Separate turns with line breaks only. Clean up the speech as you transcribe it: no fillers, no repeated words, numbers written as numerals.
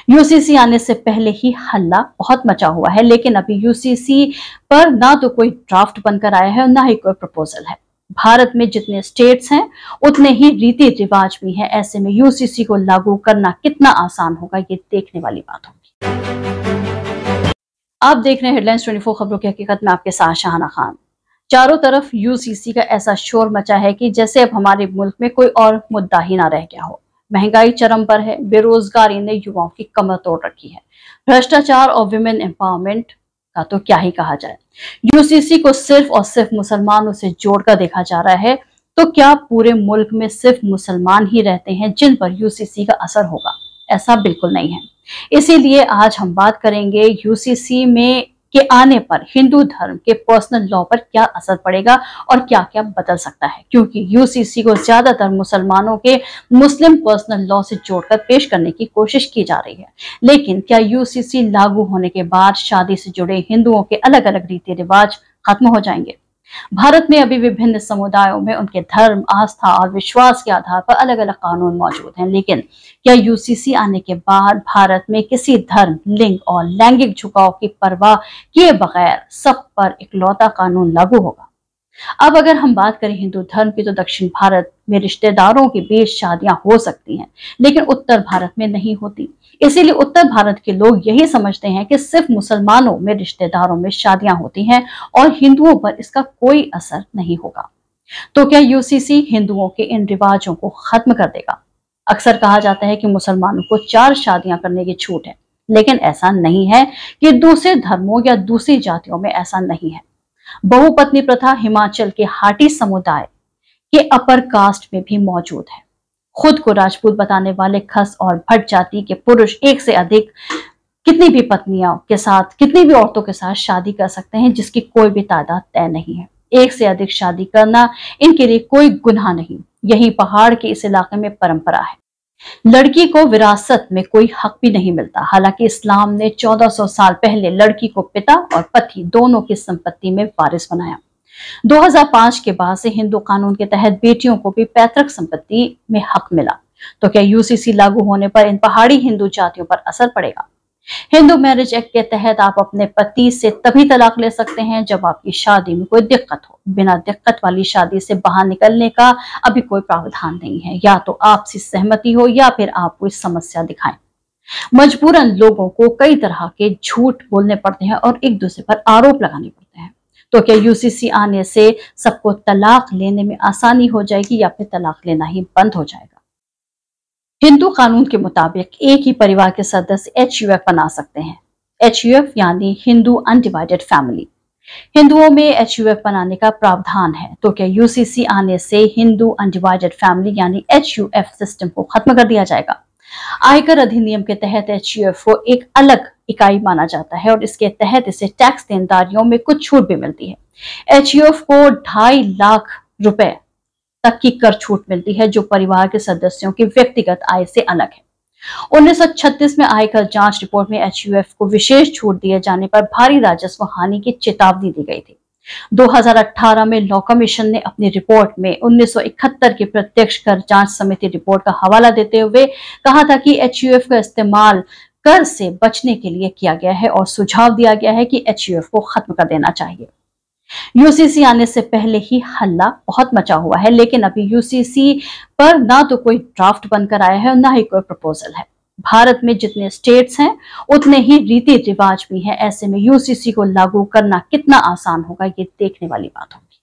UCC आने से पहले ही हल्ला बहुत मचा हुआ है, लेकिन अभी यूसीसी पर ना तो कोई ड्राफ्ट बनकर आया है और ना ही कोई प्रपोजल है। भारत में जितने स्टेट्स हैं उतने ही रीति रिवाज भी हैं। ऐसे में यूसीसी को लागू करना कितना आसान होगा, ये देखने वाली बात होगी। आप देख रहे हैं हेडलाइंस 24 खबरों की हकीकत में, आपके साथ शाहाना खान। चारों तरफ यूसीसी का ऐसा शोर मचा है कि जैसे अब हमारे मुल्क में कोई और मुद्दा ही ना रह गया हो। महंगाई चरम पर है, बेरोजगारी ने युवाओं की कमर तोड़ रखी है, भ्रष्टाचार और विमेन एम्पावरमेंट का तो क्या ही कहा जाए। यूसीसी को सिर्फ और सिर्फ मुसलमानों से जोड़कर देखा जा रहा है, तो क्या पूरे मुल्क में सिर्फ मुसलमान ही रहते हैं जिन पर यूसीसी का असर होगा? ऐसा बिल्कुल नहीं है। इसीलिए आज हम बात करेंगे यूसीसी में के आने पर हिंदू धर्म के पर्सनल लॉ पर क्या असर पड़ेगा और क्या क्या बदल सकता है, क्योंकि यूसीसी को ज्यादातर मुसलमानों के मुस्लिम पर्सनल लॉ से जोड़कर पेश करने की कोशिश की जा रही है। लेकिन क्या यूसीसी लागू होने के बाद शादी से जुड़े हिंदुओं के अलग अलग रीति रिवाज खत्म हो जाएंगे? भारत में अभी विभिन्न समुदायों में उनके धर्म, आस्था और विश्वास के आधार पर अलग अलग कानून मौजूद हैं, लेकिन क्या यूसीसी आने के बाद भारत में किसी धर्म, लिंग और लैंगिक झुकाव की परवाह किए बगैर सब पर इकलौता कानून लागू होगा? अब अगर हम बात करें हिंदू धर्म की, तो दक्षिण भारत में रिश्तेदारों के बीच शादियां हो सकती हैं, लेकिन उत्तर भारत में नहीं होती। इसीलिए उत्तर भारत के लोग यही समझते हैं कि सिर्फ मुसलमानों में रिश्तेदारों में शादियां होती हैं और हिंदुओं पर इसका कोई असर नहीं होगा। तो क्या यूसीसी हिंदुओं के इन रिवाजों को खत्म कर देगा? अक्सर कहा जाता है कि मुसलमानों को 4 शादियां करने की छूट है, लेकिन ऐसा नहीं है कि दूसरे धर्मों या दूसरी जातियों में ऐसा नहीं है। बहुपत्नी प्रथा हिमाचल के हाटी समुदाय के अपर कास्ट में भी मौजूद है। खुद को राजपूत बताने वाले खस और भट्ट जाति के पुरुष एक से अधिक कितनी भी पत्नियों के साथ, कितनी भी औरतों के साथ शादी कर सकते हैं, जिसकी कोई भी तादाद तय नहीं है। एक से अधिक शादी करना इनके लिए कोई गुनाह नहीं। यही पहाड़ के इस इलाके में परंपरा है। लड़की को विरासत में कोई हक भी नहीं मिलता। हालांकि इस्लाम ने 1400 साल पहले लड़की को पिता और पति दोनों की संपत्ति में वारिस बनाया। 2005 के बाद से हिंदू कानून के तहत बेटियों को भी पैतृक संपत्ति में हक मिला। तो क्या यूसीसी लागू होने पर इन पहाड़ी हिंदू जातियों पर असर पड़ेगा? हिंदू मैरिज एक्ट के तहत आप अपने पति से तभी तलाक ले सकते हैं जब आपकी शादी में कोई दिक्कत हो। बिना दिक्कत वाली शादी से बाहर निकलने का अभी कोई प्रावधान नहीं है। या तो आपसी सहमति हो या फिर आप कोई समस्या दिखाएं। मजबूरन लोगों को कई तरह के झूठ बोलने पड़ते हैं और एक दूसरे पर आरोप लगाने पड़ते हैं। तो क्या यूसीसी आने से सबको तलाक लेने में आसानी हो जाएगी या फिर तलाक लेना ही बंद हो जाएगा? हिंदू कानून के मुताबिक एक ही परिवार के सदस्य HUF बना सकते हैं। HUF यानी हिंदू अनडिवाइडेड फैमिली। हिंदुओं में HUF बनाने का प्रावधान है। तो क्या यूसीसी आने से हिंदू अनडिवाइडेड फैमिली यानी HUF सिस्टम को खत्म कर दिया जाएगा? आयकर अधिनियम के तहत HUF को एक अलग इकाई माना जाता है और इसके तहत इसे टैक्स देनदारियों में कुछ छूट भी मिलती है। HUF को 2.5 लाख रुपए तक की कर छूट मिलती है, जो परिवार के सदस्यों की व्यक्तिगत आय से अलग है। 1936 में आयकर जांच रिपोर्ट में HUF को विशेष छूट दिए जाने पर भारी राजस्व हानि की चेतावनी दी गई थी। 2018 में लॉ कमीशन ने अपनी रिपोर्ट में 1971 की प्रत्यक्ष कर जांच समिति रिपोर्ट का हवाला देते हुए कहा था कि HUF का इस्तेमाल कर से बचने के लिए किया गया है और सुझाव दिया गया है कि HUF को खत्म कर देना चाहिए। यूसीसी आने से पहले ही हल्ला बहुत मचा हुआ है, लेकिन अभी यूसीसी पर ना तो कोई ड्राफ्ट बनकर आया है और ना ही कोई प्रपोजल है। भारत में जितने स्टेट्स हैं उतने ही रीति रिवाज भी हैं। ऐसे में यूसीसी को लागू करना कितना आसान होगा, ये देखने वाली बात होगी।